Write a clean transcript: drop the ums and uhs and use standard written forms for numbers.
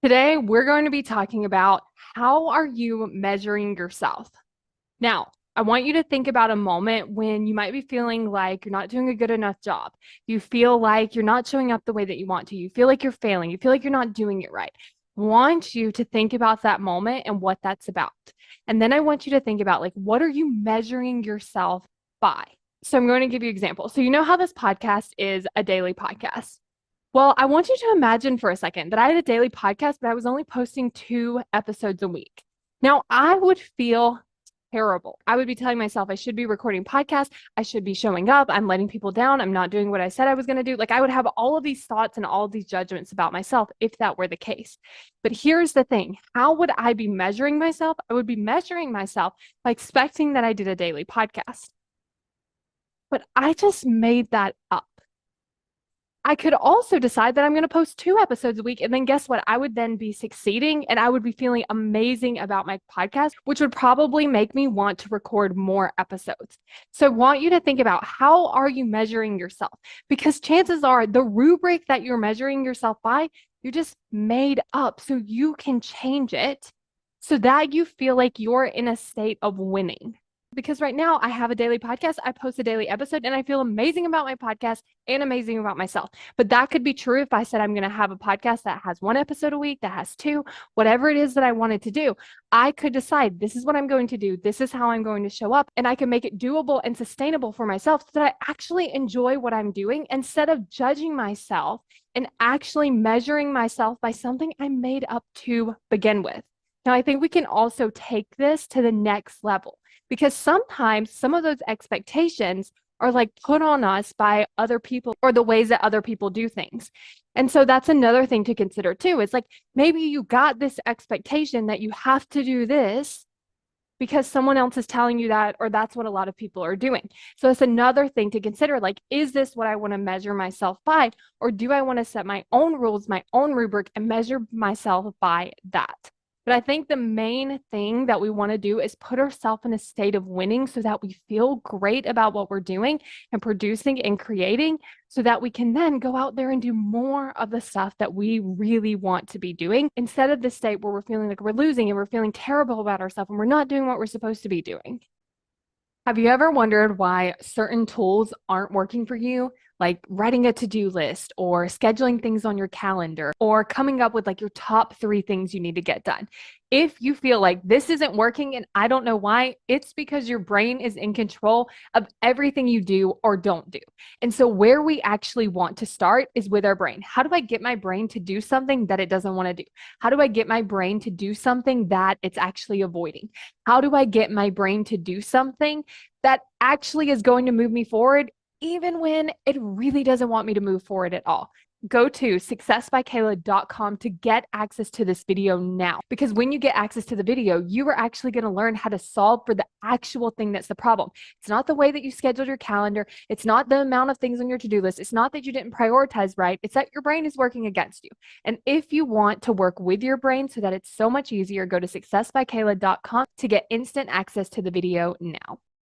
Today, we're going to be talking about how are you measuring yourself? Now, I want you to think about a moment when you might be feeling like you're not doing a good enough job. You feel like you're not showing up the way that you want to. You feel like you're failing. You feel like you're not doing it right. I want you to think about that moment and what that's about. And then I want you to think about what are you measuring yourself by? So I'm going to give you an example. So you know how this podcast is a daily podcast. Well, I want you to imagine for a second that I had a daily podcast, but I was only posting 2 episodes a week. Now, I would feel terrible. I would be telling myself I should be recording podcasts. I should be showing up. I'm letting people down. I'm not doing what I said I was going to do. I would have all of these thoughts and all of these judgments about myself if that were the case. But here's the thing. How would I be measuring myself? I would be measuring myself by expecting that I did a daily podcast. But I just made that up. I could also decide that I'm going to post 2 episodes a week. And then guess what? I would then be succeeding and I would be feeling amazing about my podcast, which would probably make me want to record more episodes. So I want you to think about how are you measuring yourself? Because chances are the rubric that you're measuring yourself by, you just made up so you can change it so that you feel like you're in a state of winning. Because right now I have a daily podcast, I post a daily episode, and I feel amazing about my podcast and amazing about myself. But that could be true if I said I'm going to have a podcast that has 1 episode a week, that has 2, whatever it is that I wanted to do. I could decide this is what I'm going to do. This is how I'm going to show up. And I can make it doable and sustainable for myself so that I actually enjoy what I'm doing instead of judging myself and actually measuring myself by something I made up to begin with. Now, I think we can also take this to the next level. Because sometimes some of those expectations are put on us by other people or the ways that other people do things. And so that's another thing to consider too. It's maybe you got this expectation that you have to do this because someone else is telling you that, or that's what a lot of people are doing. So it's another thing to consider. Is this what I want to measure myself by? Or do I want to set my own rules, my own rubric, and measure myself by that? But I think the main thing that we want to do is put ourselves in a state of winning so that we feel great about what we're doing and producing and creating so that we can then go out there and do more of the stuff that we really want to be doing instead of the state where we're feeling like we're losing and we're feeling terrible about ourselves and we're not doing what we're supposed to be doing. Have you ever wondered why certain tools aren't working for you? Like writing a to-do list or scheduling things on your calendar or coming up with your top 3 things you need to get done. If you feel like this isn't working and I don't know why, it's because your brain is in control of everything you do or don't do. And so where we actually want to start is with our brain. How do I get my brain to do something that it doesn't want to do? How do I get my brain to do something that it's actually avoiding? How do I get my brain to do something that actually is going to move me forward even when it really doesn't want me to move forward at all? Go to successbykayla.com to get access to this video now. Because when you get access to the video, you are actually going to learn how to solve for the actual thing that's the problem. It's not the way that you scheduled your calendar. It's not the amount of things on your to-do list. It's not that you didn't prioritize right. It's that your brain is working against you. And if you want to work with your brain so that it's so much easier, go to successbykayla.com to get instant access to the video now.